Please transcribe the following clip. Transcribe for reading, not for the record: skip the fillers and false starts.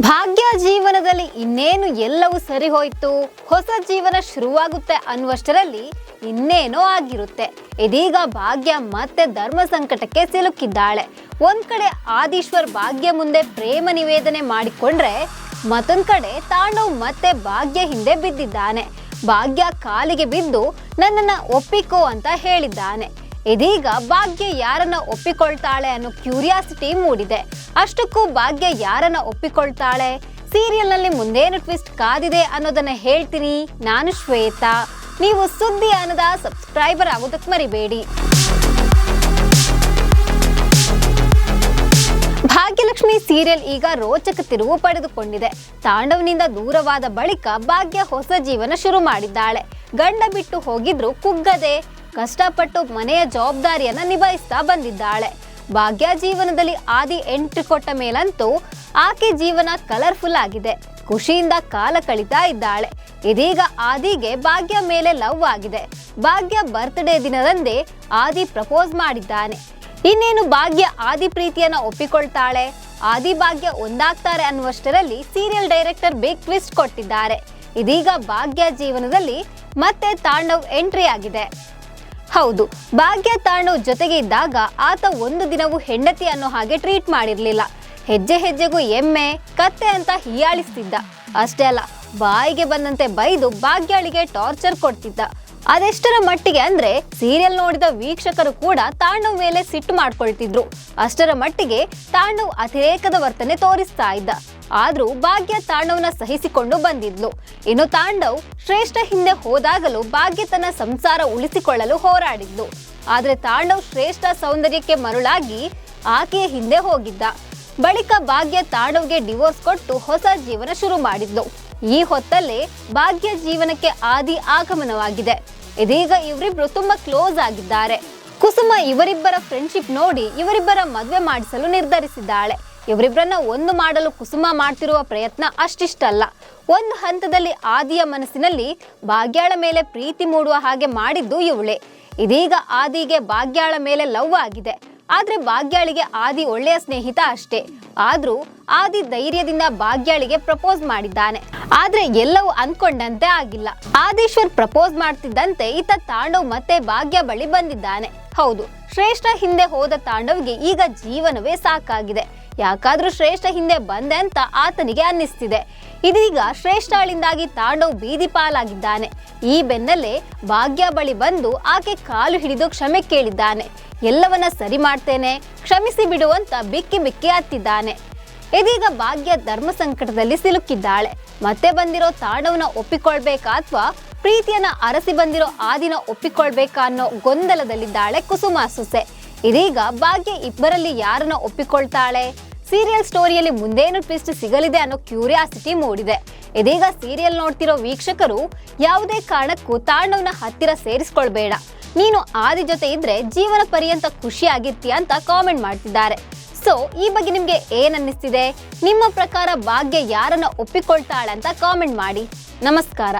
ಭಾಗ್ಯ ಜೀವನದಲ್ಲಿ ಇನ್ನೇನು ಎಲ್ಲವೂ ಸರಿ ಹೋಯ್ತು, ಹೊಸ ಜೀವನ ಶುರುವಾಗುತ್ತೆ ಅನ್ನುವಷ್ಟರಲ್ಲಿ ಇನ್ನೇನೋ ಆಗಿರುತ್ತೆ. ಇದೀಗ ಭಾಗ್ಯ ಮತ್ತೆ ಧರ್ಮ ಸಂಕಟಕ್ಕೆ ಸಿಲುಕಿದ್ದಾಳೆ. ಒಂದ್ ಕಡೆ ಆದೀಶ್ವರ್ ಭಾಗ್ಯ ಮುಂದೆ ಪ್ರೇಮ ನಿವೇದನೆ ಮಾಡಿಕೊಂಡ್ರೆ, ಮತ್ತೊಂದ್ ಕಡೆ ತಾಂಡವ್ ಮತ್ತೆ ಭಾಗ್ಯ ಹಿಂದೆ ಬಿದ್ದಿದ್ದಾನೆ. ಭಾಗ್ಯ ಕಾಲಿಗೆ ಬಿದ್ದು ನನ್ನನ್ನ ಒಪ್ಪಿಕೋ ಅಂತ ಹೇಳಿದ್ದಾನೆ. ಇದೀಗ ಭಾಗ್ಯ ಯಾರನ್ನ ಒಪ್ಪಿಕೊಳ್ತಾಳೆ ಅನ್ನೋ ಕ್ಯೂರಿಯಾಸಿಟಿ ಮೂಡಿದೆ. ಅಷ್ಟಕ್ಕೂ ಭಾಗ್ಯ ಯಾರನ್ನ ಒಪ್ಪಿಕೊಳ್ತಾಳೆ, ಸೀರಿಯಲ್ ನಲ್ಲಿ ಮುಂದೇನು ಟ್ವಿಸ್ಟ್ ಕಾದಿದೆ ಅನ್ನೋದನ್ನ ಹೇಳ್ತೀನಿ. ನಾನು ಶ್ವೇತಾ. ನೀವು ಸುದ್ದಿ ಅನ್ನದ ಸಬ್ಸ್ಕ್ರೈಬರ್ ಆಗೋದಕ್ಕೆ ಮರಿಬೇಡಿ. ಭಾಗ್ಯಲಕ್ಷ್ಮಿ ಸೀರಿಯಲ್ ಈಗ ರೋಚಕ ತಿರುವು ಪಡೆದುಕೊಂಡಿದೆ. ತಾಂಡವ್ನಿಂದ ದೂರವಾದ ಬಳಿಕ ಭಾಗ್ಯ ಹೊಸ ಜೀವನ ಶುರು ಮಾಡಿದ್ದಾಳೆ. ಗಂಡ ಬಿಟ್ಟು ಹೋಗಿದ್ರು ಕುಗ್ಗದೆ ಕಷ್ಟಪಟ್ಟು ಮನೆಯ ಜವಾಬ್ದಾರಿಯನ್ನ ನಿಭಾಯಿಸ್ತಾ ಬಂದಿದ್ದಾಳೆ. ಭಾಗ್ಯ ಜೀವನದಲ್ಲಿ ಆದಿ ಎಂಟ್ರಿ ಕೊಟ್ಟ ಮೇಲಂತೂ ಆಕೆ ಜೀವನ ಕಲರ್ಫುಲ್ ಆಗಿದೆ. ಖುಷಿಯಿಂದ ಕಾಲ ಕಳೀತಾ ಇದ್ದಾಳೆ. ಇದೀಗ ಆದಿಗೆ ಭಾಗ್ಯ ಮೇಲೆ ಲವ್ ಆಗಿದೆ. ಭಾಗ್ಯ ಬರ್ತ್ಡೇ ದಿನದಂದೇ ಆದಿ ಪ್ರಪೋಸ್ ಮಾಡಿದ್ದಾನೆ. ಇನ್ನೇನು ಭಾಗ್ಯ ಆದಿ ಪ್ರೀತಿಯನ್ನ ಒಪ್ಪಿಕೊಳ್ತಾಳೆ, ಆದಿ ಭಾಗ್ಯ ಒಂದಾಗ್ತಾರೆ ಅನ್ನುವಷ್ಟರಲ್ಲಿ ಸೀರಿಯಲ್ ಡೈರೆಕ್ಟರ್ ಬಿಗ್ ಟ್ವಿಸ್ಟ್ ಕೊಟ್ಟಿದ್ದಾರೆ. ಇದೀಗ ಭಾಗ್ಯ ಜೀವನದಲ್ಲಿ ಮತ್ತೆ ತಾಂಡವ್ ಎಂಟ್ರಿ ಆಗಿದೆ. ಹೌದು, ಭಾಗ್ಯ ತಾಂಡವ್ ಜೊತೆಗೆ ಇದ್ದಾಗ ಆತ ಒಂದು ದಿನವೂ ಹೆಂಡತಿ ಅನ್ನೋ ಹಾಗೆ ಟ್ರೀಟ್ ಮಾಡಿರ್ಲಿಲ್ಲ. ಹೆಜ್ಜೆ ಹೆಜ್ಜೆಗೂ ಎಮ್ಮೆ ಕತ್ತೆ ಅಂತ ಹೀಯಾಳಿಸ್ತಿದ್ದ. ಅಷ್ಟೇ ಅಲ್ಲ, ಬಾಯಿಗೆ ಬಂದಂತೆ ಬೈದು ಭಾಗ್ಯಳಿಗೆ ಟಾರ್ಚರ್ ಕೊಡ್ತಿದ್ದ. ಅದೆಷ್ಟರ ಮಟ್ಟಿಗೆ ಅಂದ್ರೆ ಸೀರಿಯಲ್ ನೋಡಿದ ವೀಕ್ಷಕರು ಕೂಡ ತಾಂಡವ್ ಮೇಲೆ ಸಿಟ್ಟು ಮಾಡ್ಕೊಳ್ತಿದ್ರು. ಅಷ್ಟರ ಮಟ್ಟಿಗೆ ತಾಂಡವ್ ಅತಿರೇಕದ ವರ್ತನೆ ತೋರಿಸ್ತಾ ಇದ್ದ. ಆದ್ರೂ ಭಾಗ್ಯ ತಾಂಡವ್ನ ಸಹಿಸಿಕೊಂಡು ಬಂದಿದ್ಲು. ಇನ್ನು ತಾಂಡವ್ ಶ್ರೇಷ್ಠ ಹಿಂದೆ ಹೋದಾಗಲೂ ಭಾಗ್ಯ ತನ್ನ ಸಂಸಾರ ಉಳಿಸಿಕೊಳ್ಳಲು ಹೋರಾಡಿದ್ಲು. ಆದ್ರೆ ತಾಂಡವ್ ಶ್ರೇಷ್ಠ ಸೌಂದರ್ಯಕ್ಕೆ ಮರುಳಾಗಿ ಆಕೆಯ ಹಿಂದೆ ಹೋಗಿದ್ದ. ಬಳಿಕ ಭಾಗ್ಯ ತಾಂಡವ್ಗೆ ಡಿವೋರ್ಸ್ ಕೊಟ್ಟು ಹೊಸ ಜೀವನ ಶುರು ಮಾಡಿದ್ಲು. ಈ ಹೊತ್ತಲ್ಲೇ ಭಾಗ್ಯ ಜೀವನಕ್ಕೆ ಆದಿ ಆಗಮನವಾಗಿದೆ. ಇದೀಗ ಇವರಿಬ್ರು ತುಂಬಾ ಕ್ಲೋಸ್ ಆಗಿದ್ದಾರೆ. ಕುಸುಮ ಇವರಿಬ್ಬರ ಫ್ರೆಂಡ್ಶಿಪ್ ನೋಡಿ ಇವರಿಬ್ಬರ ಮದುವೆ ಮಾಡಿಸಲು ನಿರ್ಧರಿಸಿದ್ದಾಳೆ. ಇವರಿಬ್ಬರನ್ನ ಒಂದು ಮಾಡಲು ಕುಸುಮ ಮಾಡ್ತಿರುವ ಪ್ರಯತ್ನ ಅಷ್ಟಿಷ್ಟಲ್ಲ. ಒಂದು ಹಂತದಲ್ಲಿ ಆದಿಯ ಮನಸ್ಸಿನಲ್ಲಿ ಭಾಗ್ಯಾಳ ಮೇಲೆ ಪ್ರೀತಿ ಮೂಡುವ ಹಾಗೆ ಮಾಡಿದ್ದು ಇವಳೇ. ಇದೀಗ ಆದಿಗೆ ಭಾಗ್ಯಾಳ ಮೇಲೆ ಲವ್ ಆಗಿದೆ. ಆದ್ರೆ ಭಾಗ್ಯಾಳಿಗೆ ಆದಿ ಒಳ್ಳೆಯ ಸ್ನೇಹಿತ ಅಷ್ಟೇ. ಆದ್ರೂ ಆದಿ ಧೈರ್ಯದಿಂದ ಭಾಗ್ಯಾಳಿಗೆ ಪ್ರಪೋಸ್ ಮಾಡಿದ್ದಾನೆ. ಆದ್ರೆ ಎಲ್ಲವೂ ಅನ್ಕೊಂಡಂತೆ ಆಗಿಲ್ಲ. ಆದೀಶ್ವರ್ ಪ್ರಪೋಸ್ ಮಾಡ್ತಿದ್ದಂತೆ ಈತ ತಾಂಡವ್ ಮತ್ತೆ ಭಾಗ್ಯ ಬಳಿ ಬಂದಿದ್ದಾನೆ. ಹೌದು, ಶ್ರೇಷ್ಠ ಹಿಂದೆ ಹೋದ ತಾಂಡವ್ಗೆ ಈಗ ಜೀವನವೇ ಸಾಕಾಗಿದೆ. ಯಾಕಾದ್ರೂ ಶ್ರೇಷ್ಠ ಹಿಂದೆ ಬಂದೆ ಅಂತ ಆತನಿಗೆ ಅನ್ನಿಸ್ತಿದೆ. ಇದೀಗ ಶ್ರೇಷ್ಠಾಳಿಂದಾಗಿ ತಾಂಡವ್ ಬೀದಿ ಪಾಲಾಗಿದ್ದಾನೆ. ಈ ಬೆನ್ನಲ್ಲೇ ಭಾಗ್ಯ ಬಳಿ ಬಂದು ಆಕೆ ಕಾಲು ಹಿಡಿದು ಕ್ಷಮೆ ಕೇಳಿದ್ದಾನೆ. ಎಲ್ಲವನ್ನ ಸರಿ ಮಾಡ್ತೇನೆ, ಕ್ಷಮಿಸಿ ಬಿಡುವಂತ ಬಿಕ್ಕಿ ಬಿಕ್ಕಿ ಹತ್ತಿದ್ದಾನೆ. ಇದೀಗ ಭಾಗ್ಯ ಧರ್ಮ ಸಂಕಟದಲ್ಲಿ ಸಿಲುಕಿದ್ದಾಳೆ. ಮತ್ತೆ ಬಂದಿರೋ ತಾಂಡವ್ನ ಒಪ್ಪಿಕೊಳ್ಬೇಕಾ ಅಥವಾ ಪ್ರೀತಿಯನ್ನ ಅರಸಿ ಬಂದಿರೋ ಆದಿನ ಒಪ್ಪಿಕೊಳ್ಬೇಕಾ ಅನ್ನೋ ಗೊಂದಲದಲ್ಲಿದ್ದಾಳೆ ಕುಸುಮ ಸೊಸೆ. ಇದೀಗ ಭಾಗ್ಯ ಇಬ್ಬರಲ್ಲಿ ಯಾರನ್ನ ಒಪ್ಪಿಕೊಳ್ತಾಳೆ, ಸೀರಿಯಲ್ ಸ್ಟೋರಿಯಲ್ಲಿ ಮುಂದೇನು ಟ್ವಿಸ್ಟ್ ಸಿಗಲಿದೆ ಅನ್ನೋ ಕ್ಯೂರಿಯಾಸಿಟಿ ಮೂಡಿದೆ. ಇದೀಗ ಸೀರಿಯಲ್ ನೋಡ್ತಿರೋ ವೀಕ್ಷಕರು ಯಾವುದೇ ಕಾರಣಕ್ಕೂ ತಾಂಡವ್ನ ಹತ್ತಿರ ಸೇರಿಸ್ಕೊಳ್ಬೇಡ, ನೀನು ಆದಿ ಜೊತೆ ಇದ್ರೆ ಜೀವನ ಪರ್ಯಂತ ಖುಷಿಯಾಗಿರ್ತೀಯ ಅಂತ ಕಾಮೆಂಟ್ ಮಾಡ್ತಿದ್ದಾರೆ. ಸೊ ಈ ಬಗ್ಗೆ ನಿಮ್ಗೆ ಏನ್ ಅನ್ನಿಸ್ತಿದೆ? ನಿಮ್ಮ ಪ್ರಕಾರ ಭಾಗ್ಯ ಯಾರನ್ನ ಒಪ್ಪಿಕೊಳ್ತಾಳೆ ಅಂತ ಕಾಮೆಂಟ್ ಮಾಡಿ. ನಮಸ್ಕಾರ.